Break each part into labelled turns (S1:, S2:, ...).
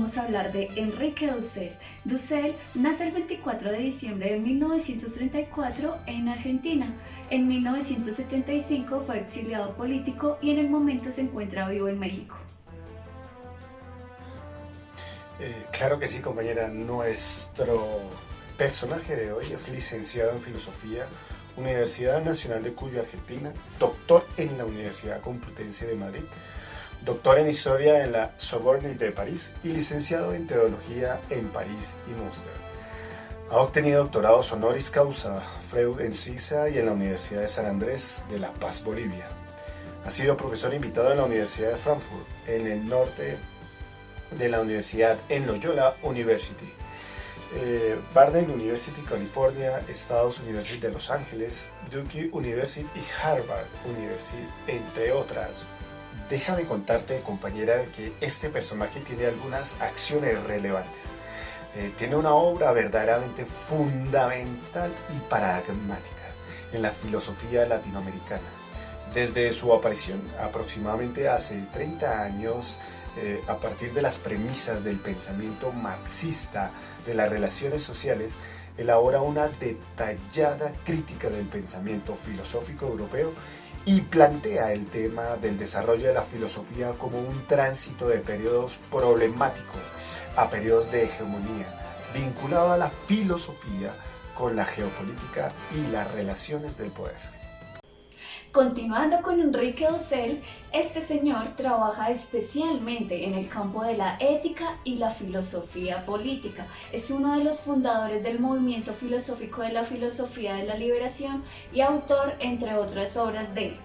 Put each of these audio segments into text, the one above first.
S1: vamos a hablar de Enrique Dussel. Dussel nace el 24 de diciembre de 1934 en Argentina. En 1975 fue exiliado político y en el momento se encuentra vivo en México.
S2: Claro que sí, compañera. Nuestro personaje de hoy es licenciado en Filosofía, Universidad Nacional de Cuyo, Argentina, doctor en la Universidad Complutense de Madrid, doctor en Historia en la Sorbonne de París y licenciado en Teología en París y Münster. Ha obtenido doctorados honoris causa Freud en Suiza y en la Universidad de San Andrés de La Paz, Bolivia. Ha sido profesor invitado en la Universidad de Frankfurt, en el norte de la universidad en Loyola University, Barden University, California, Estados University de Los Ángeles, Duke University y Harvard University, entre otras. Déjame contarte, compañera, que este personaje tiene algunas acciones relevantes. Tiene una obra verdaderamente fundamental y paradigmática en la filosofía latinoamericana. Desde su aparición, aproximadamente hace 30 años, a partir de las premisas del pensamiento marxista de las relaciones sociales, elabora una detallada crítica del pensamiento filosófico europeo y plantea el tema del desarrollo de la filosofía como un tránsito de periodos problemáticos a periodos de hegemonía, vinculado a la filosofía con la geopolítica y las relaciones del poder.
S1: Continuando con Enrique Dussel, este señor trabaja especialmente en el campo de la ética y la filosofía política. Es uno de los fundadores del movimiento filosófico de la filosofía de la liberación y autor, entre otras obras, de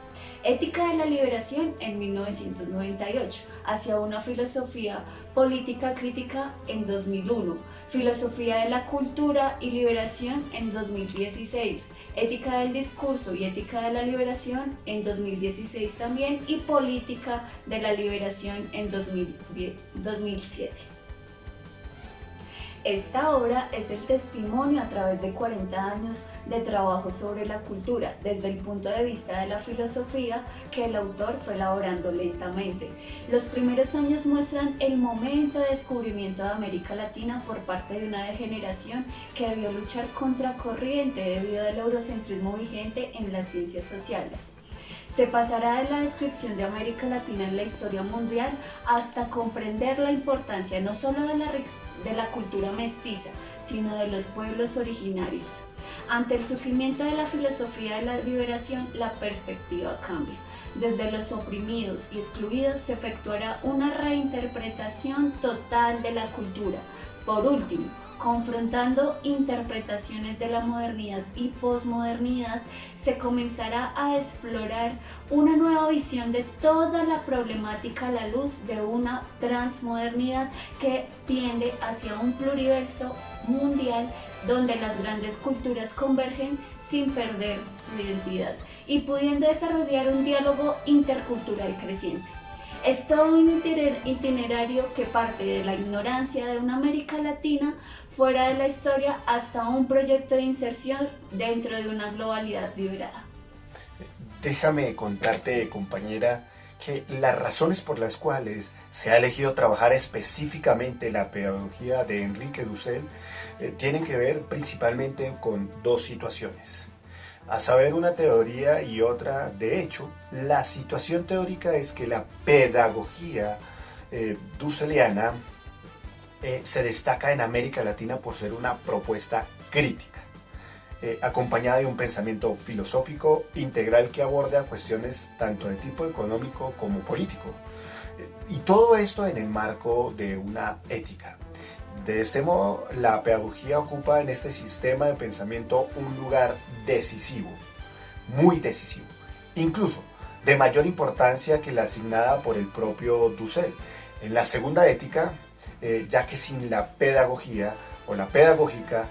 S1: Ética de la Liberación en 1998, Hacia una filosofía política crítica en 2001, Filosofía de la cultura y liberación en 2016, Ética del discurso y ética de la liberación en 2016 también y Política de la liberación en 2007. Esta obra es el testimonio a través de 40 años de trabajo sobre la cultura, desde el punto de vista de la filosofía que el autor fue elaborando lentamente. Los primeros años muestran el momento de descubrimiento de América Latina por parte de una generación que debió luchar contracorriente debido al eurocentrismo vigente en las ciencias sociales. Se pasará de la descripción de América Latina en la historia mundial hasta comprender la importancia no solo de la cultura mestiza, sino de los pueblos originarios. Ante el surgimiento de la filosofía de la liberación, la perspectiva cambia. Desde los oprimidos y excluidos se efectuará una reinterpretación total de la cultura. Por último, confrontando interpretaciones de la modernidad y posmodernidad, se comenzará a explorar una nueva visión de toda la problemática a la luz de una transmodernidad que tiende hacia un pluriverso mundial donde las grandes culturas convergen sin perder su identidad y pudiendo desarrollar un diálogo intercultural creciente. Es todo un itinerario que parte de la ignorancia de una América Latina fuera de la historia hasta un proyecto de inserción dentro de una globalidad liberada.
S2: Déjame contarte, compañera, que las razones por las cuales se ha elegido trabajar específicamente la pedagogía de Enrique Dussel tienen que ver principalmente con dos situaciones. A saber, una teoría y otra de hecho. La situación teórica es que la pedagogía dusseliana se destaca en América Latina por ser una propuesta crítica, acompañada de un pensamiento filosófico integral que aborda cuestiones tanto de tipo económico como político. Y todo esto en el marco de una ética. De este modo, la pedagogía ocupa en este sistema de pensamiento un lugar decisivo, muy decisivo, incluso de mayor importancia que la asignada por el propio Dussel. En la segunda ética, ya que sin la pedagogía o la pedagógica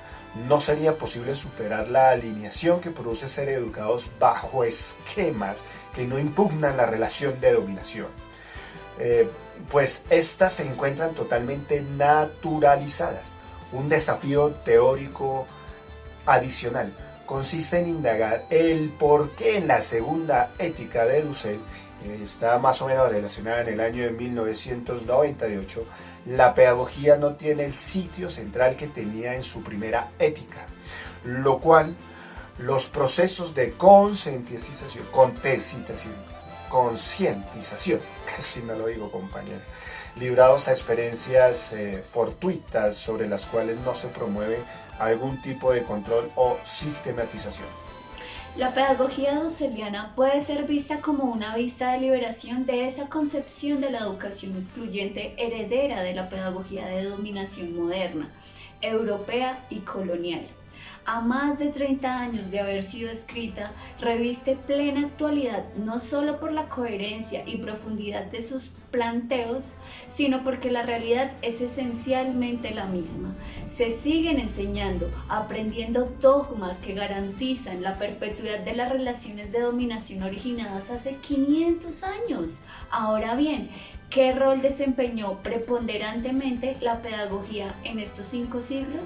S2: no sería posible superar la alineación que produce ser educados bajo esquemas que no impugnan la relación de dominación. Pues estas se encuentran totalmente naturalizadas. Un desafío teórico adicional consiste en indagar el por qué en la segunda ética de Dussel está más o menos relacionada en el año de 1998, la pedagogía no tiene el sitio central que tenía en su primera ética, lo cual los procesos de concientización, casi no lo digo compañero, librados a experiencias fortuitas sobre las cuales no se promueve algún tipo de control o sistematización.
S1: La pedagogía dusseliana puede ser vista como una vista de liberación de esa concepción de la educación excluyente heredera de la pedagogía de dominación moderna, europea y colonial. A más de 30 años de haber sido escrita, reviste plena actualidad no solo por la coherencia y profundidad de sus planteos, sino porque la realidad es esencialmente la misma. Se siguen enseñando, aprendiendo dogmas que garantizan la perpetuidad de las relaciones de dominación originadas hace 500 años. Ahora bien, ¿qué rol desempeñó preponderantemente la pedagogía en estos 5 siglos?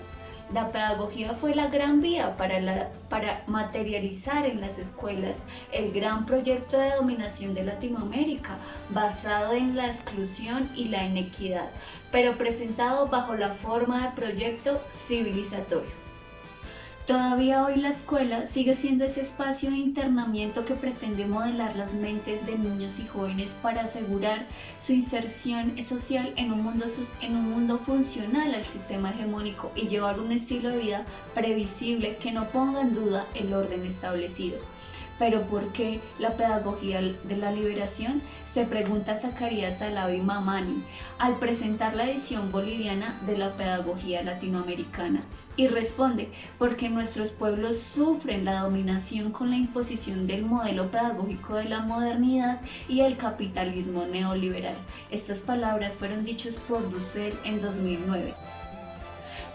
S1: La pedagogía fue la gran vía para materializar en las escuelas el gran proyecto de dominación de Latinoamérica, basado en la exclusión y la inequidad, pero presentado bajo la forma de proyecto civilizatorio. Todavía hoy la escuela sigue siendo ese espacio de internamiento que pretende modelar las mentes de niños y jóvenes para asegurar su inserción social en un mundo funcional al sistema hegemónico y llevar un estilo de vida previsible que no ponga en duda el orden establecido. ¿Pero por qué la pedagogía de la liberación? Se pregunta Zacarías Alavi Mamani al presentar la edición boliviana de la pedagogía latinoamericana y responde: porque nuestros pueblos sufren la dominación con la imposición del modelo pedagógico de la modernidad y el capitalismo neoliberal. Estas palabras fueron dichas por Dussel en 2009.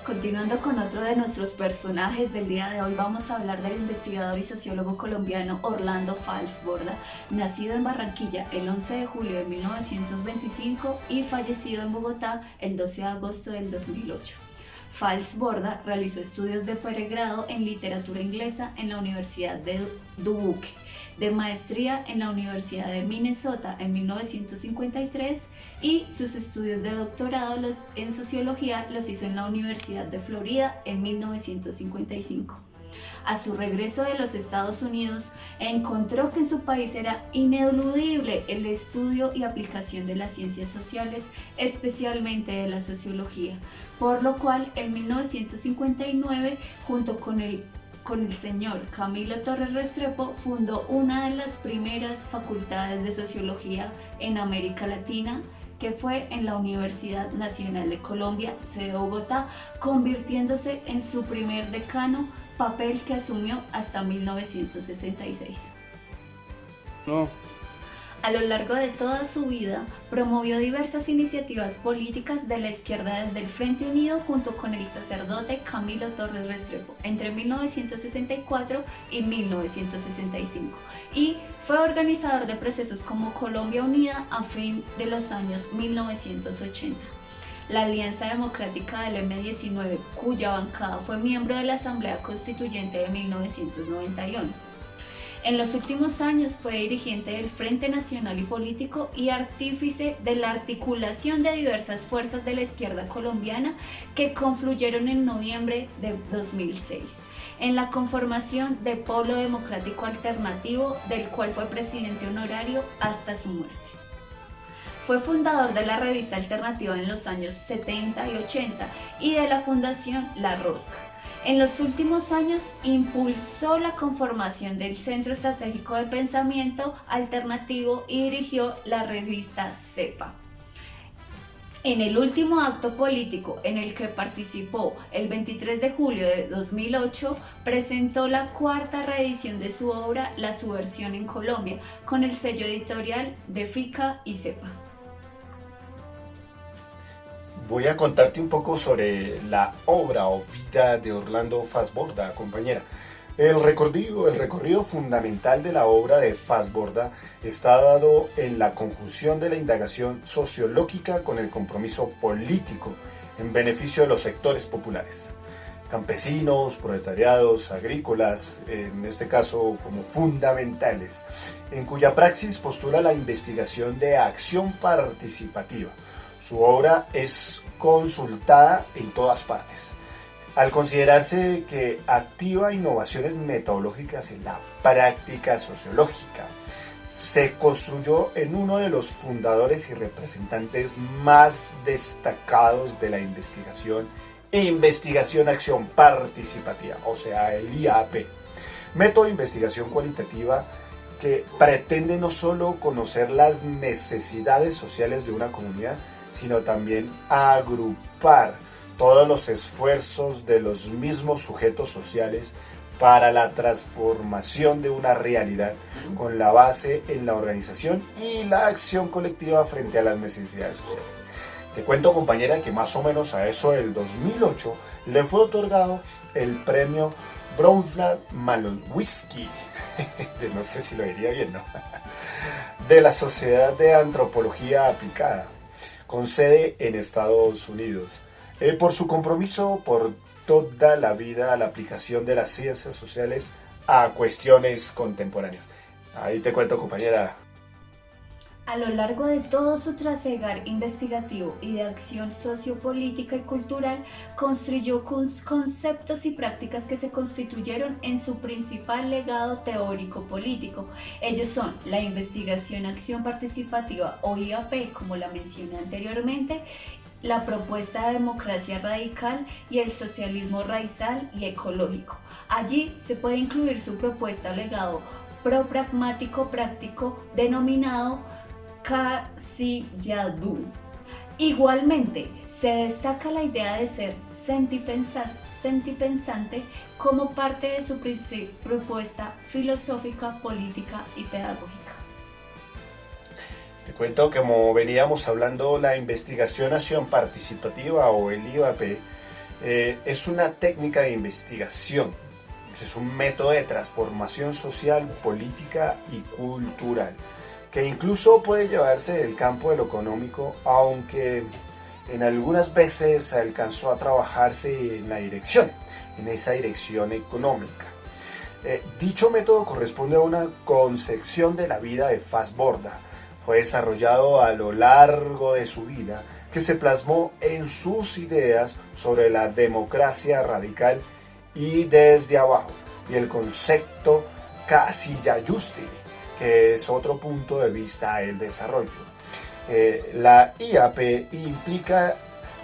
S1: Continuando con otro de nuestros personajes del día de hoy, vamos a hablar del investigador y sociólogo colombiano Orlando Falsborda, nacido en Barranquilla el 11 de julio de 1925 y fallecido en Bogotá el 12 de agosto del 2008. Falsborda realizó estudios de pregrado en literatura inglesa en la Universidad de Dubuque, de maestría en la Universidad de Minnesota en 1953 y sus estudios de doctorado en sociología los hizo en la Universidad de Florida en 1955. A su regreso de los Estados Unidos, encontró que en su país era ineludible el estudio y aplicación de las ciencias sociales, especialmente de la sociología, por lo cual en 1959, junto con el señor Camilo Torres Restrepo, fundó una de las primeras facultades de sociología en América Latina, que fue en la Universidad Nacional de Colombia, sede de Bogotá, convirtiéndose en su primer decano, papel que asumió hasta 1966. A lo largo de toda su vida, promovió diversas iniciativas políticas de la izquierda desde el Frente Unido junto con el sacerdote Camilo Torres Restrepo entre 1964 y 1965 y fue organizador de procesos como Colombia Unida a fin de los años 1980. La Alianza Democrática del M19, cuya bancada fue miembro de la Asamblea Constituyente de 1991. En los últimos años fue dirigente del Frente Nacional y Político y artífice de la articulación de diversas fuerzas de la izquierda colombiana que confluyeron en noviembre de 2006 en la conformación de Polo Democrático Alternativo, del cual fue presidente honorario hasta su muerte. Fue fundador de la revista Alternativa en los años 70 y 80 y de la Fundación La Rosca. En los últimos años impulsó la conformación del Centro Estratégico de Pensamiento Alternativo y dirigió la revista CEPA. En el último acto político en el que participó el 23 de julio de 2008, presentó la 4ª reedición de su obra La Subversión en Colombia, con el sello editorial de FICA y CEPA.
S2: Voy a contarte un poco sobre la obra o vida de Orlando Falsborda, compañera. El recorrido fundamental de la obra de Falsborda está dado en la conjunción de la indagación sociológica con el compromiso político en beneficio de los sectores populares. campesinos, proletariados, agrícolas, en este caso como fundamentales, en cuya praxis postula la investigación de acción participativa. Su obra es consultada en todas partes, al considerarse que activa innovaciones metodológicas en la práctica sociológica. Se construyó en uno de los fundadores y representantes más destacados de la investigación acción participativa, o sea, el IAP, método de investigación cualitativa que pretende no solo conocer las necesidades sociales de una comunidad, sino también agrupar todos los esfuerzos de los mismos sujetos sociales para la transformación de una realidad con la base en la organización y la acción colectiva frente a las necesidades sociales. Te cuento, compañera, que más o menos a eso del 2008 le fue otorgado el premio Bronislaw Malowicki, no sé si lo diría bien, ¿no? De la Sociedad de Antropología Aplicada, con sede en Estados Unidos, por su compromiso por toda la vida a la aplicación de las ciencias sociales a cuestiones contemporáneas. Ahí te cuento, compañera.
S1: A lo largo de todo su trasegar investigativo y de acción sociopolítica y cultural, construyó conceptos y prácticas que se constituyeron en su principal legado teórico-político. Ellos son la investigación acción participativa o IAP, como la mencioné anteriormente, la propuesta de democracia radical y el socialismo raizal y ecológico. Allí se puede incluir su propuesta o legado pro-pragmático práctico denominado Casilladu. Igualmente, se destaca la idea de ser sentipensante como parte de su propuesta filosófica, política y pedagógica.
S2: Te cuento que, como veníamos hablando, la investigación acción participativa o el IAP es una técnica de investigación, es un método de transformación social, política y cultural, que incluso puede llevarse del campo de lo económico, aunque en algunas veces alcanzó a trabajarse en esa dirección económica. Dicho método corresponde a una concepción de la vida de Fassborda. Fue desarrollado a lo largo de su vida, que se plasmó en sus ideas sobre la democracia radical y desde abajo, y el concepto Casillajustili, que es otro punto de vista del desarrollo. La IAP implica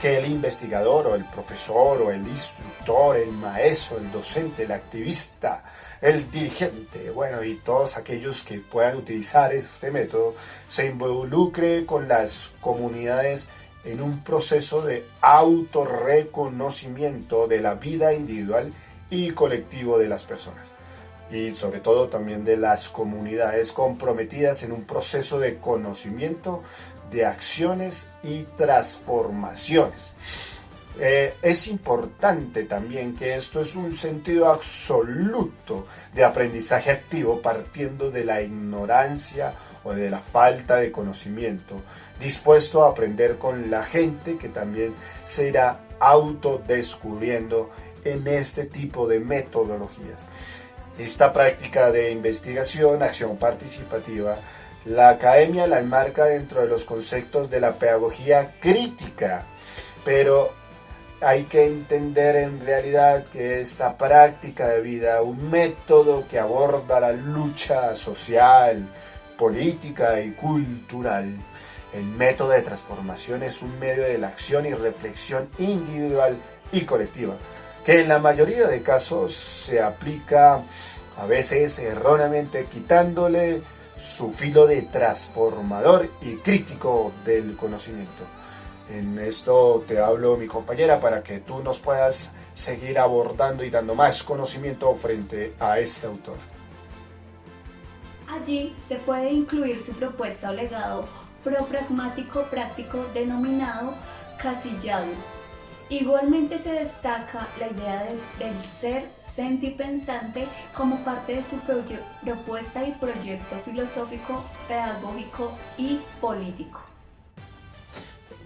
S2: que el investigador o el profesor o el instructor, el maestro, el docente, el activista, el dirigente, bueno, y todos aquellos que puedan utilizar este método, se involucre con las comunidades en un proceso de autorreconocimiento de la vida individual y colectivo de las personas, y sobre todo también de las comunidades comprometidas en un proceso de conocimiento, de acciones y transformaciones. Es importante también que esto es un sentido absoluto de aprendizaje activo, partiendo de la ignorancia o de la falta de conocimiento, dispuesto a aprender con la gente que también se irá autodescubriendo en este tipo de metodologías. Esta práctica de investigación, acción participativa, la academia la enmarca dentro de los conceptos de la pedagogía crítica, pero hay que entender en realidad que esta práctica de vida, un método que aborda la lucha social, política y cultural, el método de transformación es un medio de la acción y reflexión individual y colectiva, que en la mayoría de casos se aplica a veces erróneamente, quitándole su filo de transformador y crítico del conocimiento. En esto te hablo, mi compañera, para que tú nos puedas seguir abordando y dando más conocimiento frente a este autor.
S1: Allí se puede incluir su propuesta o legado pro-pragmático práctico denominado Casilladu. Igualmente se destaca la idea del ser sentipensante como parte de su propuesta y proyecto filosófico, pedagógico y político.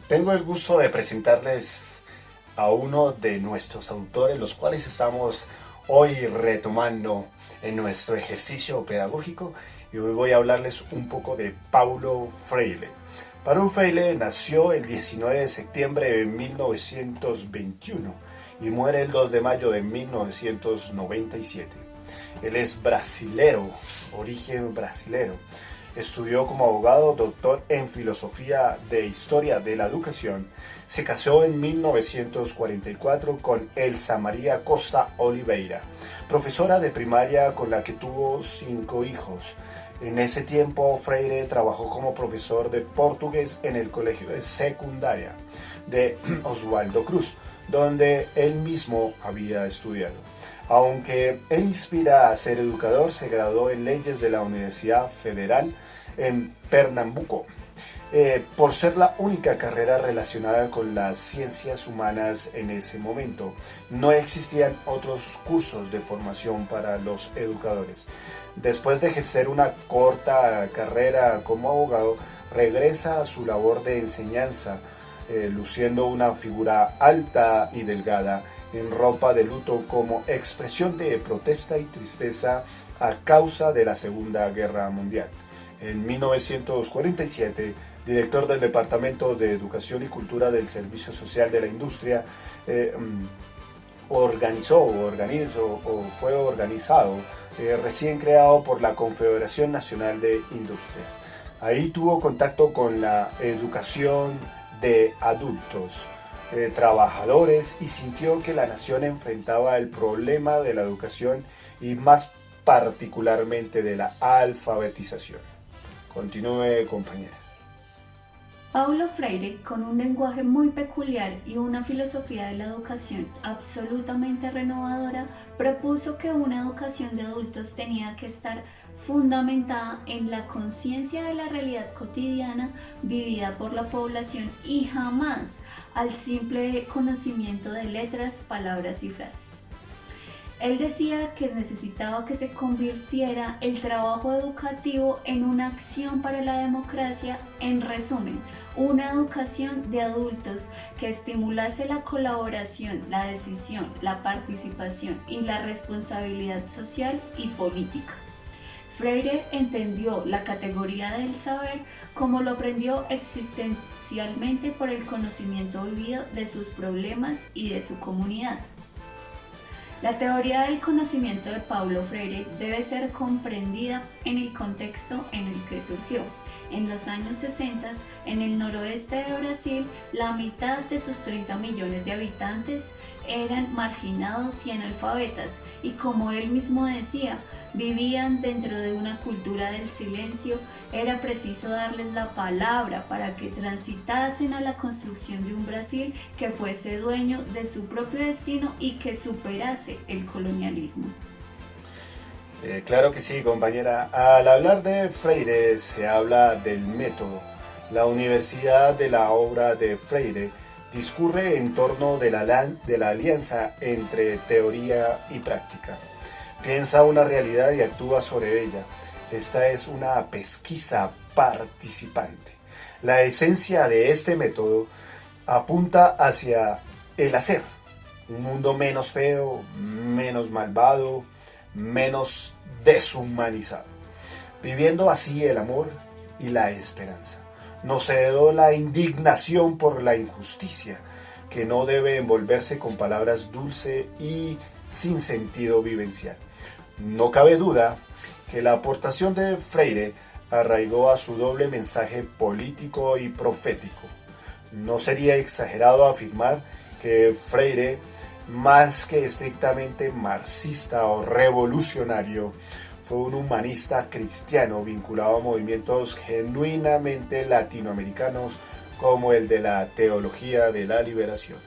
S2: Tengo el gusto de presentarles a uno de nuestros autores, los cuales estamos hoy retomando en nuestro ejercicio pedagógico, y hoy voy a hablarles un poco de Paulo Freire. Paulo Freire nació el 19 de septiembre de 1921 y muere el 2 de mayo de 1997. Él es brasilero, origen brasilero. Estudió como abogado, doctor en filosofía de historia de la educación. Se casó en 1944 con Elsa María Costa Oliveira, profesora de primaria con la que tuvo 5 hijos. En ese tiempo, Freire trabajó como profesor de portugués en el colegio de secundaria de Oswaldo Cruz, donde él mismo había estudiado. Aunque él inspira a ser educador, se graduó en leyes de la Universidad Federal en Pernambuco, por ser la única carrera relacionada con las ciencias humanas en ese momento. No existían otros cursos de formación para los educadores. Después de ejercer una corta carrera como abogado, regresa a su labor de enseñanza, luciendo una figura alta y delgada en ropa de luto como expresión de protesta y tristeza a causa de la Segunda Guerra Mundial. En 1947, director del Departamento de Educación y Cultura del Servicio Social de la Industria, fue organizado, recién creado por la Confederación Nacional de Industrias. Ahí tuvo contacto con la educación de adultos, trabajadores, y sintió que la nación enfrentaba el problema de la educación y más particularmente de la alfabetización. Continúe, compañera.
S1: Paulo Freire, con un lenguaje muy peculiar y una filosofía de la educación absolutamente renovadora, propuso que una educación de adultos tenía que estar fundamentada en la conciencia de la realidad cotidiana vivida por la población y jamás al simple conocimiento de letras, palabras y frases. Él decía que necesitaba que se convirtiera el trabajo educativo en una acción para la democracia, en resumen, una educación de adultos que estimulase la colaboración, la decisión, la participación y la responsabilidad social y política. Freire entendió la categoría del saber como lo aprendió existencialmente por el conocimiento vivido de sus problemas y de su comunidad. La teoría del conocimiento de Paulo Freire debe ser comprendida en el contexto en el que surgió. En los años 60, en el noroeste de Brasil, la mitad de sus 30 millones de habitantes eran marginados y analfabetas, y como él mismo decía, vivían dentro de una cultura del silencio. Era preciso darles la palabra para que transitasen a la construcción de un Brasil que fuese dueño de su propio destino y que superase el colonialismo.
S2: Claro que sí, compañera. Al hablar de Freire se habla del método. La Universidad de la obra de Freire discurre en torno de la alianza entre teoría y práctica. Piensa una realidad y actúa sobre ella. Esta es una pesquisa participante. La esencia de este método apunta hacia el hacer. Un mundo menos feo, menos malvado, menos deshumanizado. Viviendo así el amor y la esperanza. No cedió la indignación por la injusticia, que no debe envolverse con palabras dulces y sin sentido vivencial. No cabe duda que la aportación de Freire arraigó a su doble mensaje político y profético. No sería exagerado afirmar que Freire, más que estrictamente marxista o revolucionario, fue un humanista cristiano vinculado a movimientos genuinamente latinoamericanos como el de la teología de la liberación.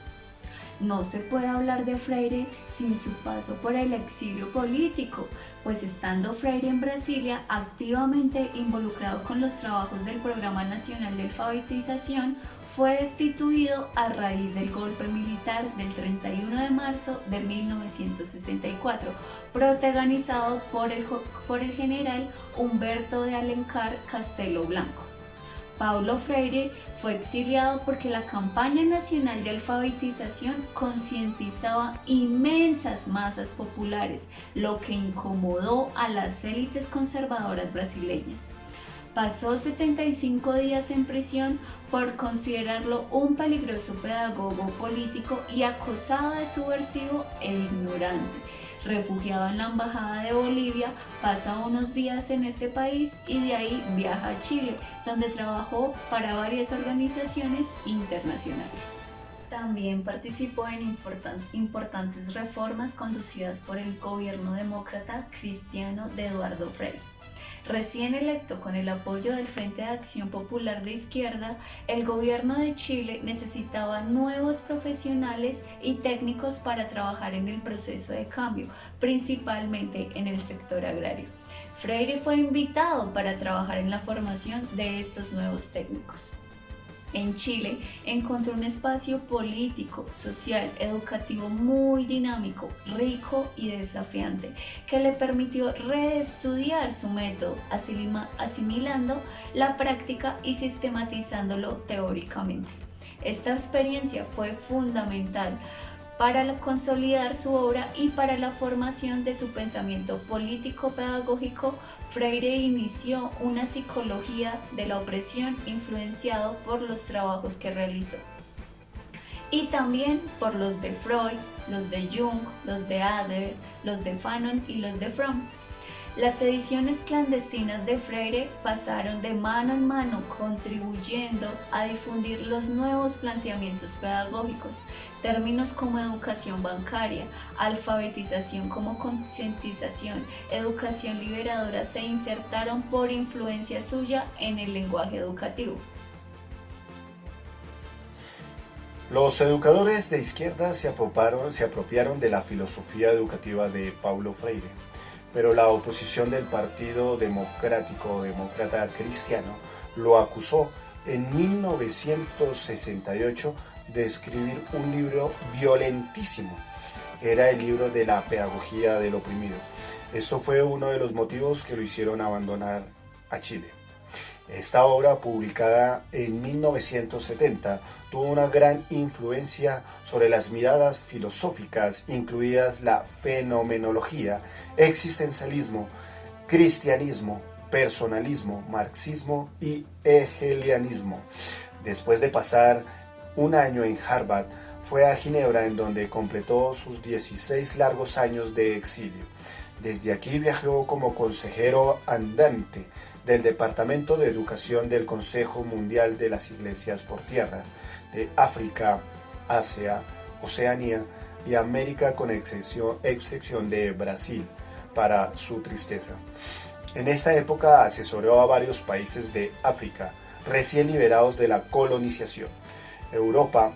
S1: No se puede hablar de Freire sin su paso por el exilio político, pues estando Freire en Brasilia activamente involucrado con los trabajos del Programa Nacional de Alfabetización, fue destituido a raíz del golpe militar del 31 de marzo de 1964, protagonizado por el general Humberto de Alencar Castelo Branco. Paulo Freire fue exiliado porque la campaña nacional de alfabetización concientizaba inmensas masas populares, lo que incomodó a las élites conservadoras brasileñas. Pasó 75 días en prisión por considerarlo un peligroso pedagogo político y acosado de subversivo e ignorante. Refugiado en la Embajada de Bolivia, pasa unos días en este país y de ahí viaja a Chile, donde trabajó para varias organizaciones internacionales. También participó en importantes reformas conducidas por el gobierno demócrata cristiano de Eduardo Frei. Recién electo con el apoyo del Frente de Acción Popular de Izquierda, el gobierno de Chile necesitaba nuevos profesionales y técnicos para trabajar en el proceso de cambio, principalmente en el sector agrario. Freire fue invitado para trabajar en la formación de estos nuevos técnicos. En Chile encontró un espacio político, social, educativo muy dinámico, rico y desafiante, que le permitió reestudiar su método, asimilando la práctica y sistematizándolo teóricamente. Esta experiencia fue fundamental para consolidar su obra y para la formación de su pensamiento político-pedagógico. Freire inició una psicología de la opresión influenciado por los trabajos que realizó, y también por los de Freud, los de Jung, los de Adler, los de Fanon y los de Fromm. Las ediciones clandestinas de Freire pasaron de mano en mano, contribuyendo a difundir los nuevos planteamientos pedagógicos. Términos como educación bancaria, alfabetización como concientización, educación liberadora se insertaron por influencia suya en el lenguaje educativo.
S2: Los educadores de izquierda se apropiaron de la filosofía educativa de Paulo Freire, pero la oposición del Partido Demócrata Cristiano lo acusó en 1968 de escribir un libro violentísimo. Era el libro de la pedagogía del oprimido. Esto fue uno de los motivos que lo hicieron abandonar a Chile. Esta obra, publicada en 1970, tuvo una gran influencia sobre las miradas filosóficas, incluidas la fenomenología, existencialismo, cristianismo, personalismo, marxismo y hegelianismo. Después de pasar un año en Harvard, fue a Ginebra, en donde completó sus 16 largos años de exilio. Desde aquí viajó como consejero andante del Departamento de Educación del Consejo Mundial de las Iglesias por Tierras de África, Asia, Oceanía y América, con excepción de Brasil, para su tristeza. En esta época asesoró a varios países de África, recién liberados de la colonización, Europa,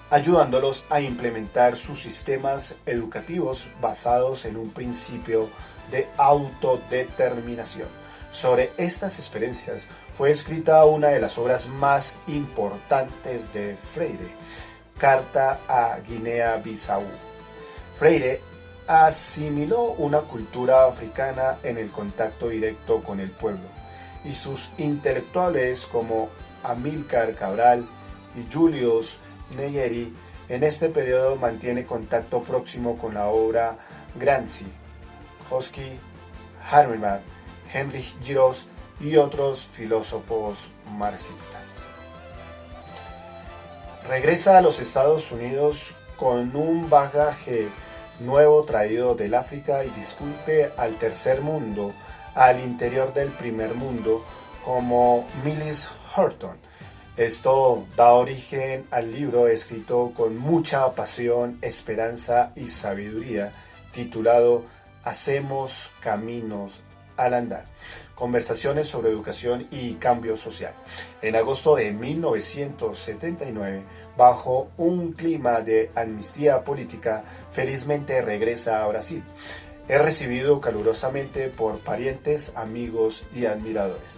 S2: ayudándolos a implementar sus sistemas educativos basados en un principio de autodeterminación. Sobre estas experiencias fue escrita una de las obras más importantes de Freire, Carta a Guinea-Bissau. Freire asimiló una cultura africana en el contacto directo con el pueblo, y sus intelectuales como Amílcar Cabral y Julius Nyerere en este periodo mantiene contacto próximo con la obra Gramsci, Hosky, Habermas, Heinrich Giros y otros filósofos marxistas. Regresa a los Estados Unidos con un bagaje nuevo traído del África y discute al tercer mundo, al interior del primer mundo, como Millis Horton. Esto da origen al libro escrito con mucha pasión, esperanza y sabiduría, titulado Hacemos caminos al andar. Conversaciones sobre educación y cambio social. En agosto de 1979, bajo un clima de amnistía política, felizmente regresa a Brasil. Es recibido calurosamente por parientes, amigos y admiradores.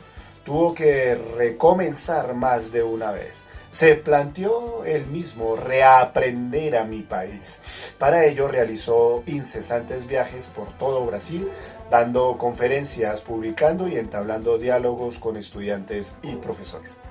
S2: Tuvo que recomenzar más de una vez. Se planteó él mismo reaprender a mi país. Para ello realizó incesantes viajes por todo Brasil, dando conferencias, publicando y entablando diálogos con estudiantes y profesores.